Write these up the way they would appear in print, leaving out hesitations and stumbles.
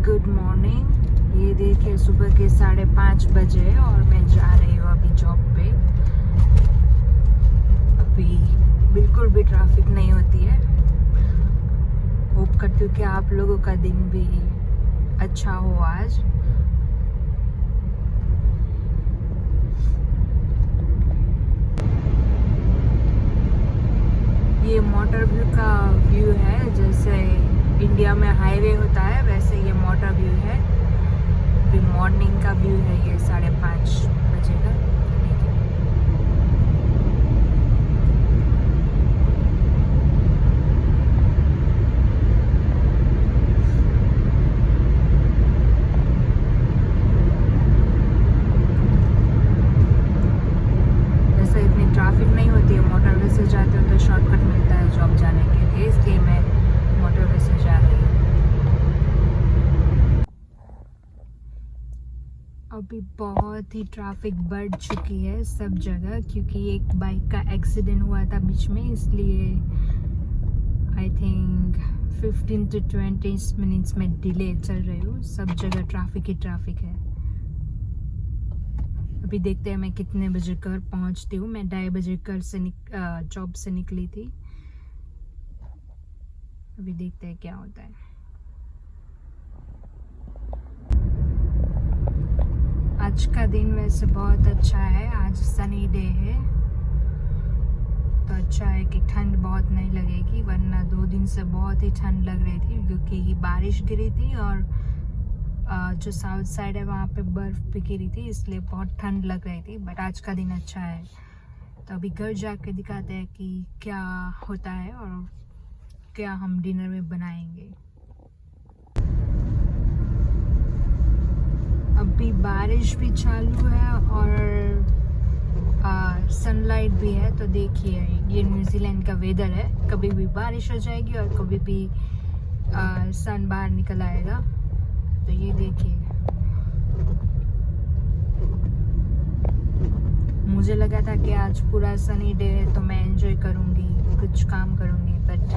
Good morning. ये देखिए सुबह के 5:30 बजे और मैं जा रही हूँ अभी जॉब पे। अभी बिल्कुल भी ट्रैफिक नहीं होती है। होप करती हूँ कि आप लोगों का दिन भी अच्छा हो आज। ये मोटर व्यू का व्यू है, जैसे इंडिया में हाईवे होता है वैसे ये मोटर व्यू है। अभी मॉर्निंग का व्यू है ये 5:30 बजे का। जैसे इतनी ट्रैफिक नहीं होती है, मोटरवे से जाते हो तो शॉर्टकट मिलता है जॉब जाने के लिए, इसलिए मैं मोटरवे से जा रही हूँ। अभी बहुत ही ट्रैफिक बढ़ चुकी है सब जगह, क्योंकि एक बाइक का एक्सीडेंट हुआ था बीच में, इसलिए आई थिंक 15 to 20 मिनट्स में डिले चल रही हूँ। सब जगह ट्रैफिक ही ट्रैफिक है। अभी देखते हैं मैं कितने बजे घर पहुँचती हूँ। मैं 2:30 बजे घर से जॉब से निकली थी। अभी देखते हैं क्या होता है। आज का दिन वैसे बहुत अच्छा है, आज सनी डे है तो अच्छा है कि ठंड बहुत नहीं लगेगी, वरना 2 दिन से बहुत ही ठंड लग रही थी क्योंकि बारिश गिरी थी और जो साउथ साइड है वहाँ पे बर्फ़ भी गिरी थी, इसलिए बहुत ठंड लग रही थी। बट आज का दिन अच्छा है, तो अभी घर जाके दिखाते हैं कि क्या होता है और क्या हम डिनर में बनाएंगे। अभी बारिश भी चालू है और सनलाइट भी है, तो देखिए ये न्यूजीलैंड का वेदर है, कभी भी बारिश हो जाएगी और कभी भी सन बाहर निकल आएगा। तो ये देखिए, मुझे लगा था कि आज पूरा सनी डे है तो मैं एंजॉय करूंगी, कुछ काम करूंगी, बट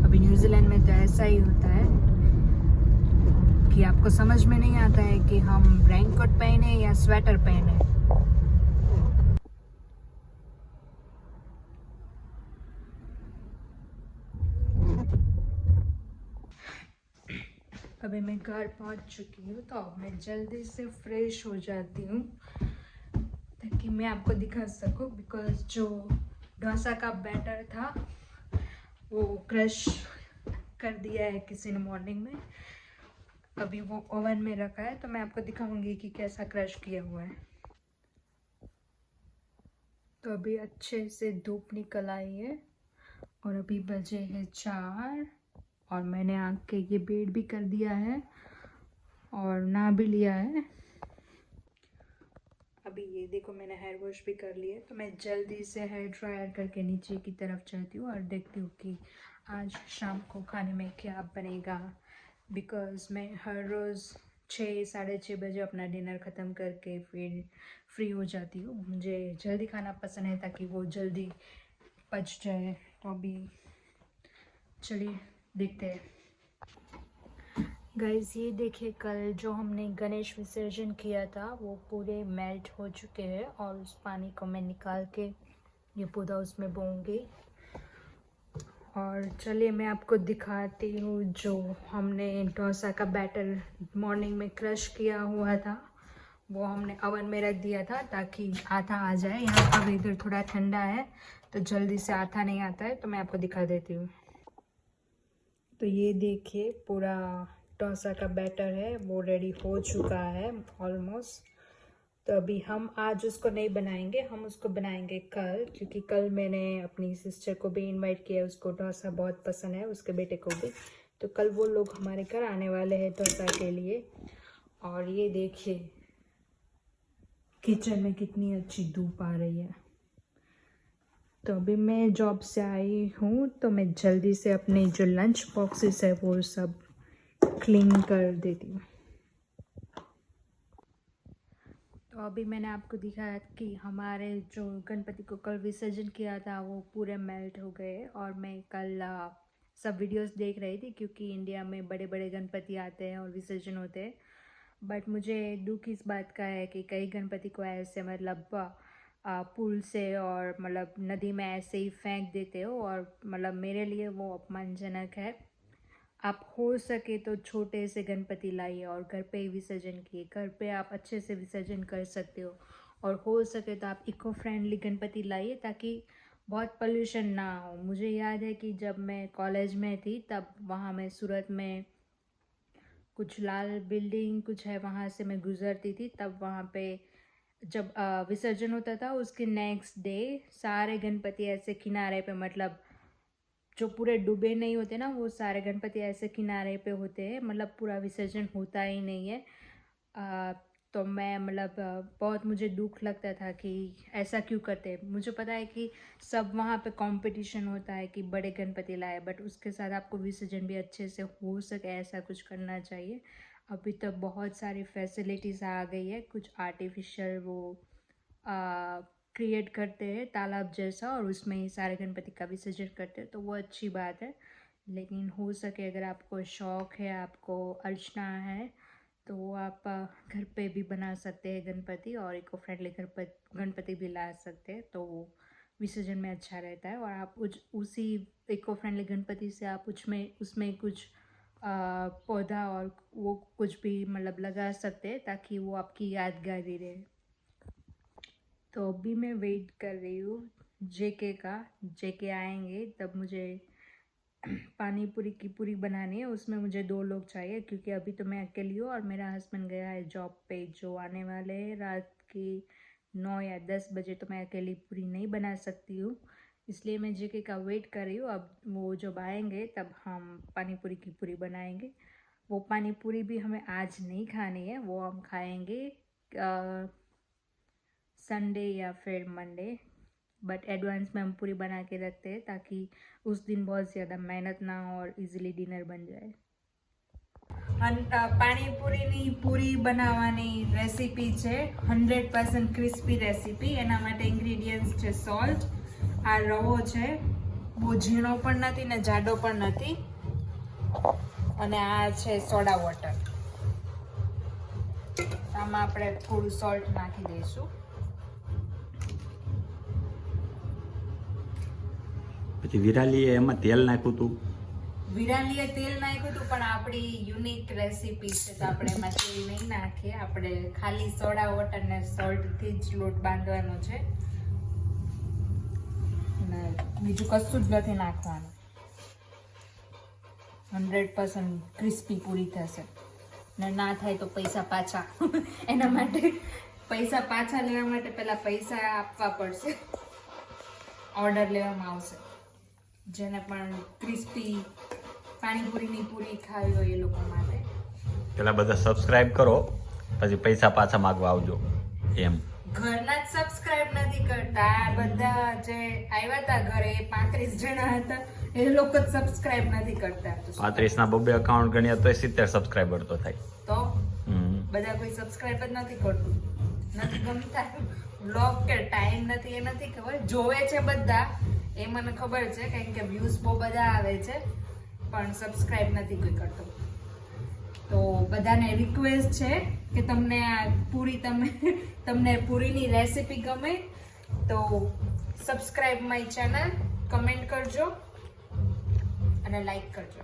अभी न्यूजीलैंड में तो ऐसा ही होता है कि आपको समझ में नहीं आता है कि हम रेनकोट पहने या स्वेटर पहने। अभी मैं घर पहुंच चुकी हूँ, तो अब मैं जल्दी से फ्रेश हो जाती हूँ ताकि मैं आपको दिखा सकूँ, बिकॉज जो डोसा का बैटर था वो क्रश कर दिया है किसी ने मॉर्निंग में। अभी वो ओवन में रखा है, तो मैं आपको दिखाऊंगी कि कैसा क्रश किया हुआ है। तो अभी अच्छे से धूप निकल आई है और अभी बजे हैं 4 और मैंने आके ये बेड भी कर दिया है और नहा भी लिया है। अभी ये देखो मैंने हेयर वॉश भी कर लिया है, तो मैं जल्दी से हेयर ड्रायर करके नीचे की तरफ जाती हूँ और देखती हूँ कि आज शाम को खाने में क्या बनेगा, बिकॉज़ मैं हर रोज़ 6-6:30 बजे अपना डिनर ख़त्म करके फिर फ्री हो जाती हूँ। मुझे जल्दी खाना पसंद है ताकि वो जल्दी पच जाए। तो अभी चलिए देखते हैं। गाइस ये देखिए, कल जो हमने गणेश विसर्जन किया था वो पूरे मेल्ट हो चुके हैं और उस पानी को मैं निकाल के ये पौधा उसमें बोऊंगी। और चलिए मैं आपको दिखाती हूँ जो हमने डोसा का बैटर मॉर्निंग में क्रश किया हुआ था, वो हमने ओवन में रख दिया था ताकि आटा आ जाए। यहाँ का वेदर थोड़ा ठंडा है तो जल्दी से आटा नहीं आता है, तो मैं आपको दिखा देती हूँ। तो ये देखिए पूरा डोसा का बैटर है वो रेडी हो चुका है ऑलमोस्ट। तो अभी हम आज उसको नहीं बनाएंगे, हम उसको बनाएंगे कल, क्योंकि कल मैंने अपनी सिस्टर को भी इनवाइट किया, उसको डोसा बहुत पसंद है, उसके बेटे को भी। तो कल वो लोग हमारे घर आने वाले हैं डोसा के लिए। और ये देखिए किचन में कितनी अच्छी धूप आ रही है। तो अभी मैं जॉब से आई हूँ तो मैं जल्दी से अपने जो लंच बॉक्सेस है वो सब क्लीन कर देती हूँ। तो अभी मैंने आपको दिखाया कि हमारे जो गणपति को कल विसर्जन किया था वो पूरे मेल्ट हो गए और मैं कल सब वीडियोस देख रही थी, क्योंकि इंडिया में बड़े बड़े गणपति आते हैं और विसर्जन होते हैं। बट मुझे दुख इस बात का है कि कई गणपति को ऐसे मतलब पुल से और मतलब नदी में ऐसे ही फेंक देते हो, और मतलब मेरे लिए वो अपमानजनक है। आप हो सके तो छोटे से गणपति लाइए और घर पे ही विसर्जन किए। घर पे आप अच्छे से विसर्जन कर सकते हो, और हो सके तो आप इको फ्रेंडली गणपति लाइए ताकि बहुत पोल्यूशन ना हो। मुझे याद है कि जब मैं कॉलेज में थी तब वहाँ में सूरत में कुछ लाल बिल्डिंग कुछ है, वहाँ से मैं गुजरती थी, तब वहाँ पे जब विसर्जन होता था उसके नेक्स्ट डे सारे गणपति ऐसे किनारे पे, मतलब जो पूरे डूबे नहीं होते ना, वो सारे गणपति ऐसे किनारे पे होते हैं, मतलब पूरा विसर्जन होता ही नहीं है। तो मैं मतलब बहुत मुझे दुख लगता था कि ऐसा क्यों करते हैं। मुझे पता है कि सब वहाँ पे कंपटीशन होता है कि बड़े गणपति लाए, बट उसके साथ आपको विसर्जन भी अच्छे से हो सके, ऐसा कुछ करना चाहिए। अभी तो बहुत सारी फैसिलिटीज़ आ गई है, कुछ आर्टिफिशियल वो क्रिएट करते हैं तालाब जैसा, और उसमें ही सारे गणपति का विसर्जन करते हैं, तो वो अच्छी बात है। लेकिन हो सके अगर आपको शौक़ है, आपको अर्चना है, तो आप घर पे भी बना सकते हैं गणपति, और इको फ्रेंडली गणपति भी ला सकते हैं, तो विसर्जन में अच्छा रहता है। और आप उसी इको फ्रेंडली गणपति से आप उसमें कुछ पौधा और वो कुछ भी मतलब लगा सकते हैं ताकि वो आपकी यादगारी रहे। तो अभी मैं वेट कर रही हूँ जेके आएंगे, तब मुझे पानी पूरी की पूरी बनानी है। उसमें मुझे 2 लोग चाहिए, क्योंकि अभी तो मैं अकेली हूँ और मेरा हस्बैंड गया है जॉब पे, जो आने वाले हैं रात के 9 या 10 बजे। तो मैं अकेली पूरी नहीं बना सकती हूँ, इसलिए मैं जेके का वेट कर रही हूँ। अब वो जब आएंगे तब हम पानी पूरी की पूरी बनाएंगे। वो पानी पूरी भी हमें आज नहीं खानी है, वो हम खाएंगे संडे या फिर मंडे। बट एडवांस में हम पूरी बना के रखते हैं ताकि उस दिन बहुत ज़्यादा मेहनत ना हो और इजीली डिनर बन जाए। પાણીપુરીની પૂરી બનાવવાની રેસીપી છે 100% ક્રિસ્પી રેસીપી। એના માટે ઇન્ગ્રીડિયન્ટ્સ છે સોલ્ટ, આ રવો છે, બહુ ઝીણો પણ નથી ને જાડો પણ નથી, અને આ છે સોડા વોટર। આમાં આપણે થોડું સોલ્ટ નાખી દઈશું। પછી વિરાલીએ એમાં તેલ નાખ્યું હતું, વિરાલીએ તેલ નાખ્યું હતું, પણ આપણી યુનિક રેસીપી છે તો આપણે એમાં તેલ નહીં નાખીએ। આપણે ખાલી સોડા વોટર ને સોલ્ટથી જ લોટ બાંધવાનો છે, અને બીજું કશું જ નથી નાખવાનું। 100% ક્રિસ્પી પૂરી થશે, ને ના થાય તો પૈસા પાછા એના માટે પૈસા પાછા લેવા માટે પહેલા પૈસા આપવા પડશે, ઓર્ડર લેવામાં આવશે। જેને પણ ક્રિસ્પી પાણીપુરીની પૂરી ખાવી હોય એ લોકો માટે પેલા બધા સબસ્ક્રાઇબ કરો, પછી પૈસા પાછા માંગવા આવજો એમ। ઘરના જ સબસ્ક્રાઇબ નથી કરતા, બધા જે આવ્યા હતા ઘરે 35 જણા હતા એ લોકો જ સબસ્ક્રાઇબ નથી કરતા। 35 ના બબે અકાઉન્ટ ગણ્યા તો 70 સબસ્ક્રાઇબર તો થાય, તો બધા કોઈ સબસ્ક્રાઇબ જ નથી કરતું, નથી ગમતા વ્લોગ કે ટાઈમ નથી એ નથી ખબર, જોવે છે બધા એ મને ખબર છે, કારણ કે વ્યૂઝ બહુ બધા આવે છે, પણ સબસ્ક્રાઇબ નથી કોઈ કરતું। તો બધાને રિક્વેસ્ટ છે કે તમને આ પૂરી તમને પૂરીની રેસીપી ગમે તો સબસ્ક્રાઇબ માય ચેનલ, કમેન્ટ કરજો અને લાઈક કરજો।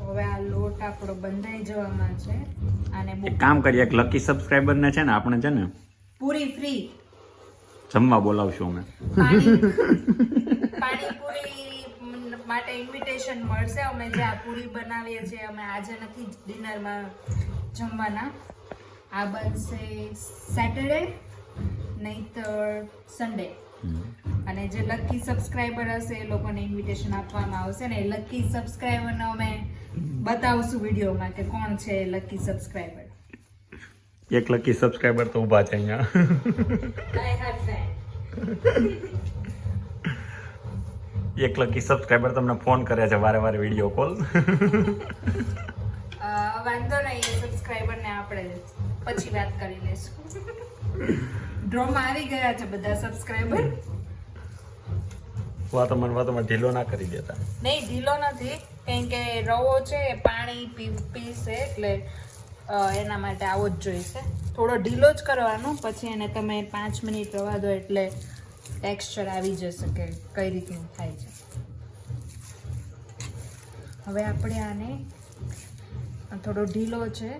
હવે આ લોટ આપણો બંધાઈ જવામાં છે, આને એક કામ કરીએ, એક લકી સબસ્ક્રાઇબર ને છે ને આપણે છે ને પૂરી ફ્રી જમવા બોલાવશું અમે। પાણીપુરી માટે ઇન્વિટેશન મળશે। અમે જે આ પૂરી બનાવીએ છીએ અમે આજે નથી ડિનરમાં જમવાના, આ બનશે સેટરડે નહીતર સન્ડે, અને જે લકી સબસ્ક્રાઇબર હશે એ લોકોને ઇન્વિટેશન આપવામાં આવશે, ને લકી સબસ્ક્રાઇબરને અમે બતાવશું વિડીયોમાં કે કોણ છે લકી સબસ્ક્રાઇબર। એક લકી સબસ્ક્રાઇબર તો ઊભા છે અહીંયા। એક લકી સબસ્ક્રાઇબર તમને ફોન કરે છે વારે વારે વિડીયો કોલ। વાંધો નહીં, સબસ્ક્રાઇબરને આપણે પછી વાત કરી લઈશું। ડ્રોમાં આવી ગયા છે બધા સબસ્ક્રાઇબર. વાતોમાં ઢીલો ના કરી દેતા. નહીં, ઢીલો નથી, કેમ કે રવો છે એ પાણી પીશે એટલે એના માટે આવો જ જોઈશે. થોડો ઢીલો જ કરવાનો, પછી એને તમે 5 મિનિટ રવા દો એટલે ટેક્સચર આવી જશે કે કઈ રીતનું થાય છે. હવે આપણે આને થોડો ઢીલો છે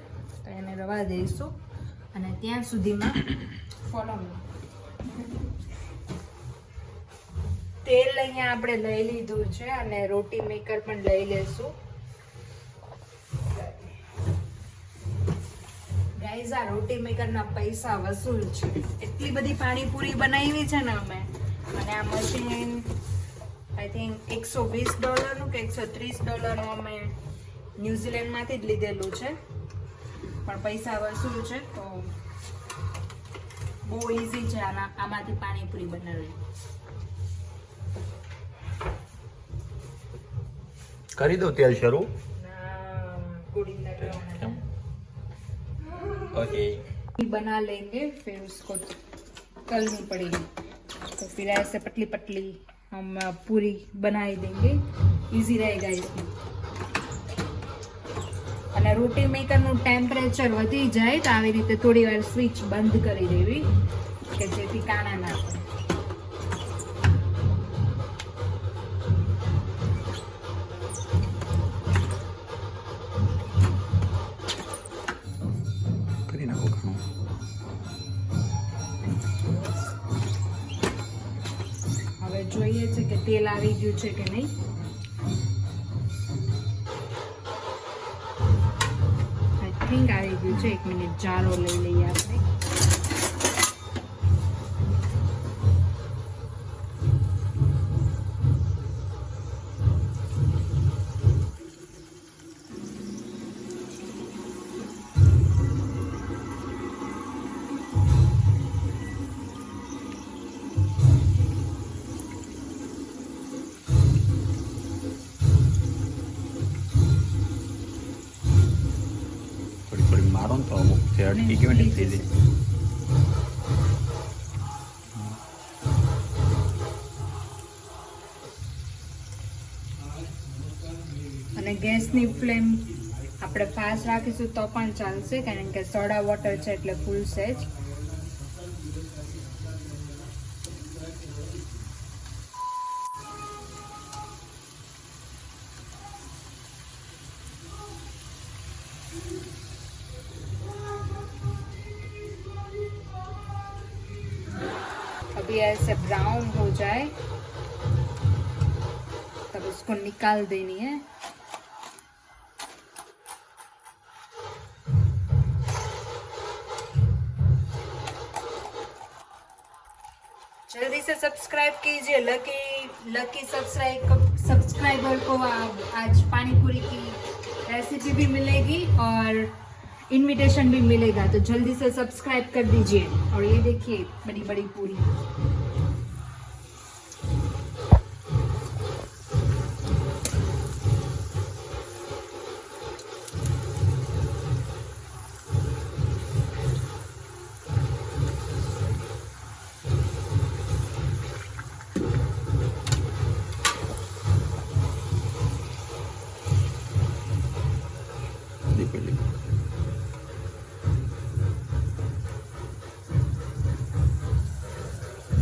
તો એને રવા દઈશું અને ત્યાં સુધીમાં ફોલો મી. તેલ અહીંયા આપણે લઈ લીધું છે અને રોટી મેકર પણ લઈ લેશું. ગાઈઝ, આ રોટી મેકરના પૈસા વસૂલ છે. એટલી બધી પાણીપુરી બનાવી છે ને અમે, અને આ મશીન આઈ થિંક $120 કે $130 અમે ન્યુઝીલેન્ડમાંથી જ લીધેલું છે, પણ પૈસા વસૂલ છે. તો બહુ ઇઝી છે આમાંથી પાણીપુરી બનાવવી. કરી દો તેલ શરૂ. ओके बना लेंगे, फिर उसको तलनी पड़ेगी. तो फिर ऐसे पतली पतली हम पूरी बनाई देंगे. इजी रहेगा इसमें. અને રોટી મેકરનું ટેમ્પરેચર વધી જાય તો આવી રીતે થોડી વાર સ્વિચ બંધ કરી દેવી કે જેથી કાણા ના પડે. હવે જોઈએ છે કે તેલ આવી ગયું છે કે નહીં. આઈ થિંક આવી ગયું છે. 1 મિનિટ જારો લઈ લઈએ આપણે. મારો તો અમુક છે અટકી ગયો ને તેથી. અને ગેસની ફ્લેમ આપણે ફાસ્ટ રાખીશું તો પણ ચાલશે, કારણ કે સોડા વોટર છે એટલે ફૂલ સેજ. अभी ऐसे ब्राउन हो जाए तब उसको निकाल देनी है. जल्दी से सब्सक्राइब कीजिए. लकी सब्सक्राइबर को आज पानी पूरी की रेसिपी भी मिलेगी और इनविटेशन भी मिलेगा, तो जल्दी से सब्सक्राइब कर दीजिए. और ये देखिए बड़ी बड़ी पूरी.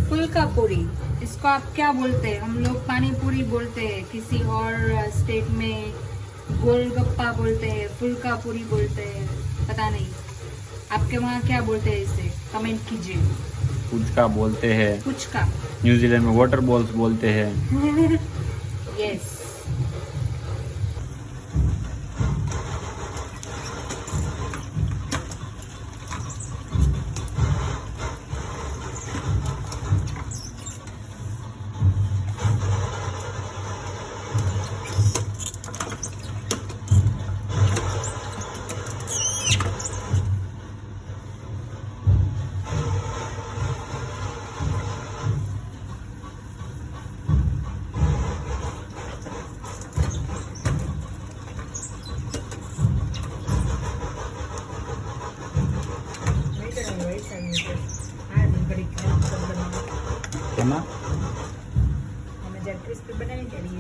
फुल्का पूरी, इसको आप क्या बोलते हैं? हम लोग पानी पूरी बोलते हैं, किसी और स्टेट में गोलगप्पा बोलते हैं, फुल्का पूरी बोलते हैं, पता नहीं. आपके वहाँ क्या बोलते हैं इसे? कमेंट कीजिए. पुचका बोलते हैं. पुचका. न्यूजीलैंड में वाटर बॉल्स बोलते हैं. यस. એમાં અમે જ્યારે ક્રિસ્પી બનાવીએ ત્યારે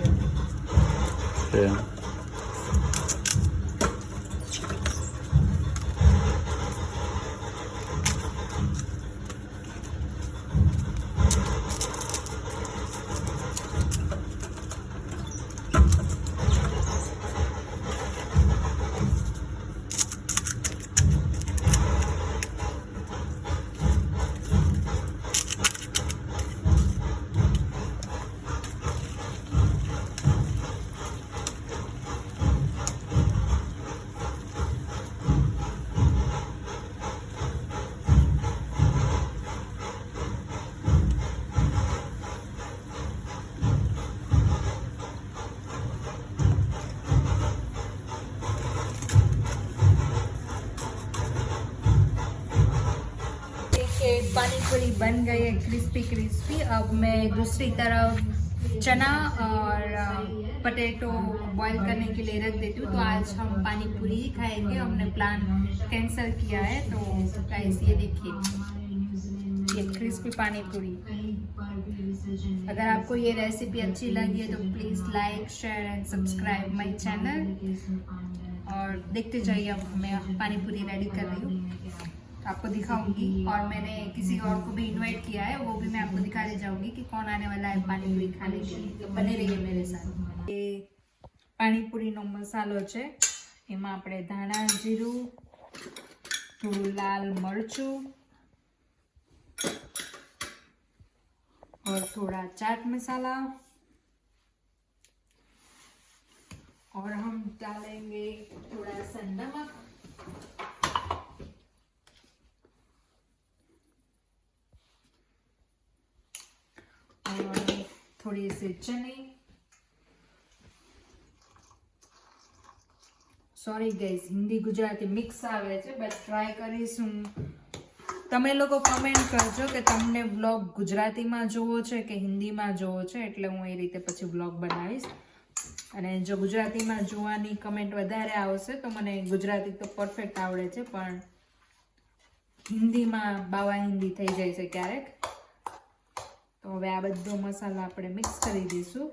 છે पानी पूरी बन गई है क्रिस्पी क्रिस्पी। अब मैं दूसरी तरफ चना और पटेटो बॉईल करने के लिए रख देती हूँ। तो आज हम पानी पूरी ही खाएंगे, हमने प्लान कैंसिल किया है। तो गाइस ये देखिए, ये क्रिस्पी पानी पूरी। अगर आपको ये रेसिपी अच्छी लगी है तो please like share and subscribe my channel और देखते जाइए। अब मैं पानी पूरी रेडी कर रही हूँ, आपको दिखाऊंगी। और मैंने किसी और को भी इनवाइट किया है, वो भी मैं आपको दिखाने जाऊंगी कि कौन आने वाला है पानी पूरी खाने के लिए। तो बने रहिए मेरे साथ। ये पानीपुरीનો મસાલો છે, એમાં આપણે ધાણા જીરું, થોડું લાલ મરચું और थोड़ा चाट मसाला, और हम डालेंगे थोड़ा सा नमक और थोड़ी सी चने। Sorry guys, Hindi Gujarati mix आवे छे, बट ट्राय करीશું। તમે લોકો કમેન્ટ કરજો કે તમને વ્લોગ ગુજરાતીમાં જોવો છે કે હિન્દીમાં જોવો છે, એટલે હું એ રીતે પછી વ્લોગ બનાવીશ। અને જો ગુજરાતીમાં જોવાની કમેન્ટ વધારે આવશે તો મને ગુજરાતી તો પરફેક્ટ આવડે છે, પણ હિન્દીમાં બાવા હિન્દી થઈ જાય છે ક્યારેક। તો હવે આ બધો મસાલો આપણે મિક્સ કરી દઈશું।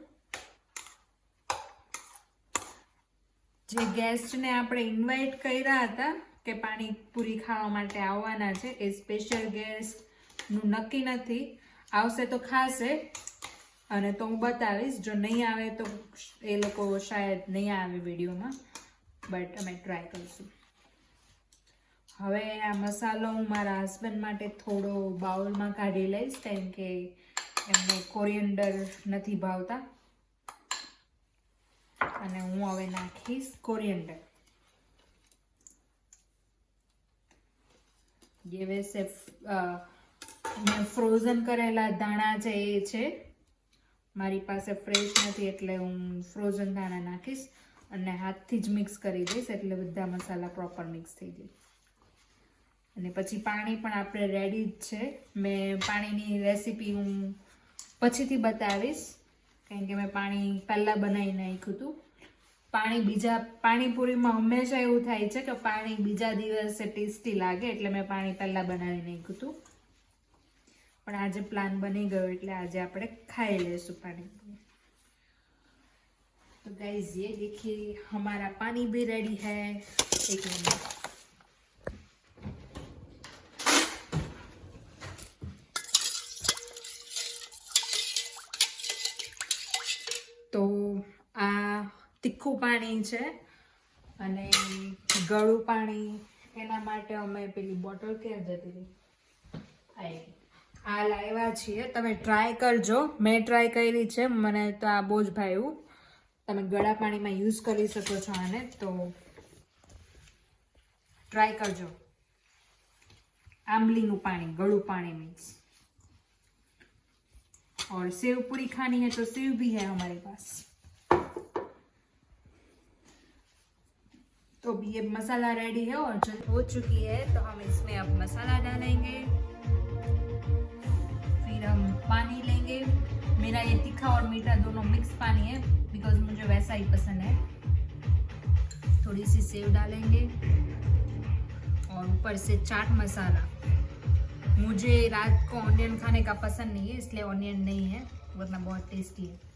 જે ગેસ્ટને આપણે ઇન્વાઇટ કર્યા હતા કે પાણીપુરી ખાવા માટે આવવાના છે, એ સ્પેશિયલ ગેસ્ટનું નક્કી નથી, આવશે તો ખાશે અને તો હું બતાવીશ। જો નહીં આવે તો એ લોકો શાયદ નહીં આવે વિડીયોમાં, બટ અમે ટ્રાય કરીશું। હવે આ મસાલો હું મારા હસબન્ડ માટે થોડો બાઉલમાં કાઢી લઈશ, કેમ કે એમને કોરિએન્ડર નથી ભાવતા। અને હું હવે નાખીશ કોરિએન્ડર। ये वैसे मैं फ्रोઝन करेला धाणा છે એ છે, મારી પાસે ફ્રેશ નથી એટલે હું ફ્રોઝન ધાણા નાખીશ અને હાથથી જ મિક્સ કરી દઈશ, એટલે બધા મસાલા પ્રોપર મિક્સ થઈ જાય। અને પછી પાણી પણ આપણે રેડી જ છે। મેં પાણીની રેસીપી હું પછીથી બતાવીશ, કારણ કે મેં પાણી પહેલાં બનાવી નાખ્યું હતું। પાણીપુરીમાં હંમેશા એવું થાય છે કે પાણી બીજા દિવસે ટેસ્ટી લાગે, એટલે મેં પાણી પહેલાં બનાવી નાખ્યું હતું, પણ આજે પ્લાન બની ગયો એટલે આજે આપણે ખાઈ લઈશું પાણીપુરી। तो गाइस ये देखिए, हमारा पानी भी रेडी है। एक मिनट, तो आ तीखું પાણી છે અને ગળું પાણી, એના માટે અમે પેલી બોટલ ક્યાં જતી રહી, આ લાવ્યા છીએ। તમે ટ્રાય કરજો, મેં ટ્રાય કરી છે, મને તો આ બહુ જ ભાવ્યું। તમે ગળા પાણીમાં યુઝ કરી શકો છો આને, તો ટ્રાય કરજો। આંબલીનું પાણી, ગળું પાણી મિક્સ। और सेव पूरी खानी है तो सेव भी है हमारे पास। तो अब ये मसाला रेडी है और जब हो चुकी है तो हम इसमें अब मसाला डालेंगे, फिर हम पानी लेंगे। मेरा ये तीखा और मीठा दोनों मिक्स पानी है, बिकॉज मुझे वैसा ही पसंद है। थोड़ी सी सेव डालेंगे और ऊपर से चाट मसाला। मुझे रात को ऑनियन खाने का पसंद नहीं है, इसलिए ऑनियन नहीं है, वरना बहुत टेस्टी है।